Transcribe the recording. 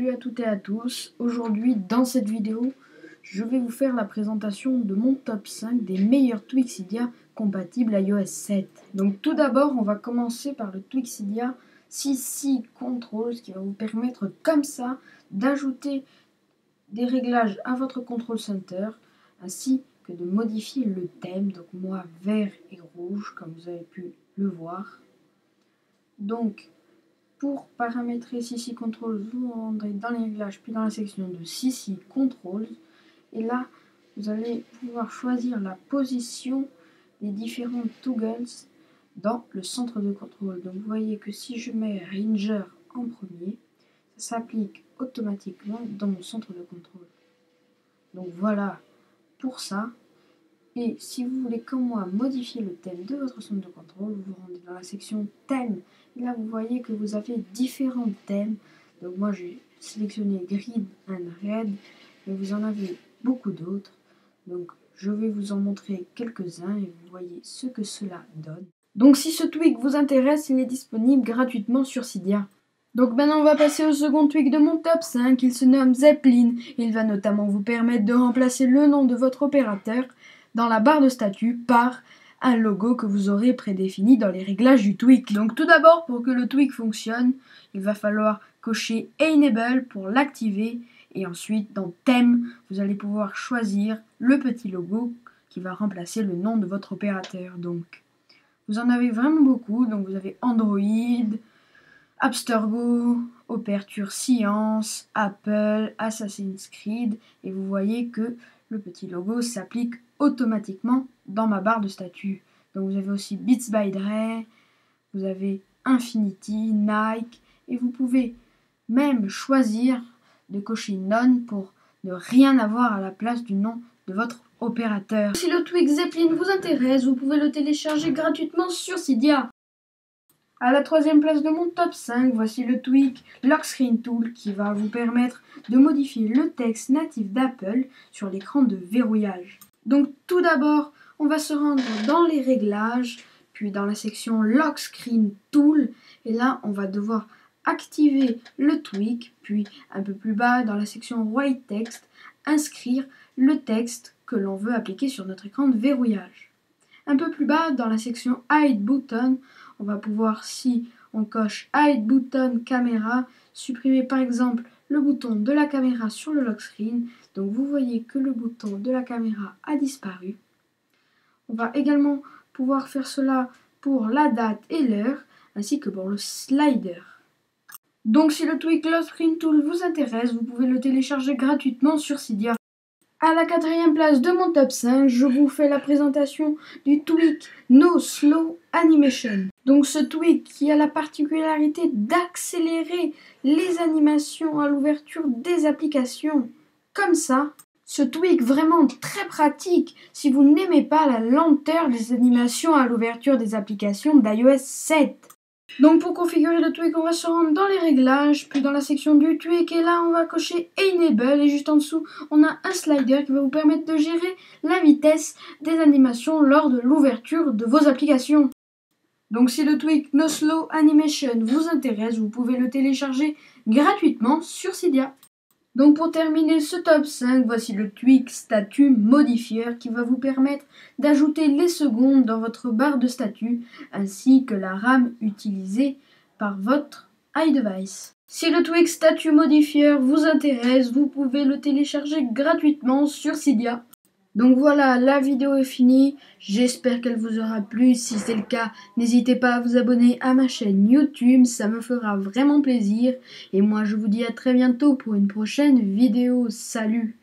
Salut à toutes et à tous. Aujourd'hui, dans cette vidéo, je vais vous faire la présentation de mon top 5 des meilleurs tweaks Cydia compatibles iOS 7. Donc tout d'abord, on va commencer par le tweak Cydia CC Controls qui va vous permettre comme ça d'ajouter des réglages à votre Control Center ainsi que de modifier le thème. Donc moi, vert et rouge, comme vous avez pu le voir. Donc, pour paramétrer CC Controls, vous rendrez dans les réglages, puis dans la section de CC Controls. Et là, vous allez pouvoir choisir la position des différents toggles dans le centre de contrôle. Donc vous voyez que si je mets Ranger en premier, ça s'applique automatiquement dans mon centre de contrôle. Donc voilà pour ça. Et si vous voulez comme moi modifier le thème de votre centre de contrôle, vous vous rendez dans la section thème. Et là vous voyez que vous avez différents thèmes. Donc moi j'ai sélectionné Grid and Red, mais vous en avez beaucoup d'autres. Donc je vais vous en montrer quelques-uns et vous voyez ce que cela donne. Donc si ce tweak vous intéresse, il est disponible gratuitement sur Cydia. Donc maintenant on va passer au second tweak de mon top 5, il se nomme Zeppelin. Il va notamment vous permettre de remplacer le nom de votre opérateur dans la barre de statut par un logo que vous aurez prédéfini dans les réglages du tweak. Donc tout d'abord, pour que le tweak fonctionne, il va falloir cocher Enable pour l'activer et ensuite dans Thème, vous allez pouvoir choisir le petit logo qui va remplacer le nom de votre opérateur. Donc vous en avez vraiment beaucoup, donc vous avez Android, Abstergo, Operature Science, Apple, Assassin's Creed et vous voyez que le petit logo s'applique automatiquement dans ma barre de statut. Donc vous avez aussi Beats by Dre, vous avez Infinity, Nike et vous pouvez même choisir de cocher None pour ne rien avoir à la place du nom de votre opérateur. Si le tweak Zeppelin vous intéresse, vous pouvez le télécharger gratuitement sur Cydia. À la troisième place de mon top 5, voici le tweak Lock Screen Tool qui va vous permettre de modifier le texte natif d'Apple sur l'écran de verrouillage. Donc tout d'abord, on va se rendre dans les réglages, puis dans la section Lock Screen Tool, et là on va devoir activer le tweak, puis un peu plus bas dans la section Write Text, inscrire le texte que l'on veut appliquer sur notre écran de verrouillage. Un peu plus bas dans la section Hide Button, on va pouvoir, si on coche Hide Button Caméra, supprimer par exemple le bouton de la caméra sur le lock screen. Donc vous voyez que le bouton de la caméra a disparu. On va également pouvoir faire cela pour la date et l'heure, ainsi que pour le slider. Donc si le tweak Lock Screen Tool vous intéresse, vous pouvez le télécharger gratuitement sur Cydia. À la quatrième place de mon top 5, je vous fais la présentation du tweak No Slow Animation. Donc ce tweak qui a la particularité d'accélérer les animations à l'ouverture des applications. Comme ça, ce tweak vraiment très pratique si vous n'aimez pas la lenteur des animations à l'ouverture des applications d'iOS 7. Donc pour configurer le tweak, on va se rendre dans les réglages, puis dans la section du tweak, et là on va cocher Enable, et juste en dessous on a un slider qui va vous permettre de gérer la vitesse des animations lors de l'ouverture de vos applications. Donc si le tweak No Slow Animation vous intéresse, vous pouvez le télécharger gratuitement sur Cydia. Donc pour terminer ce top 5, voici le tweak statut modifier qui va vous permettre d'ajouter les secondes dans votre barre de statut ainsi que la RAM utilisée par votre iDevice. Si le tweak statut modifier vous intéresse, vous pouvez le télécharger gratuitement sur Cydia. Donc voilà, la vidéo est finie, j'espère qu'elle vous aura plu. Si c'est le cas, n'hésitez pas à vous abonner à ma chaîne YouTube, ça me fera vraiment plaisir. Et moi je vous dis à très bientôt pour une prochaine vidéo, salut!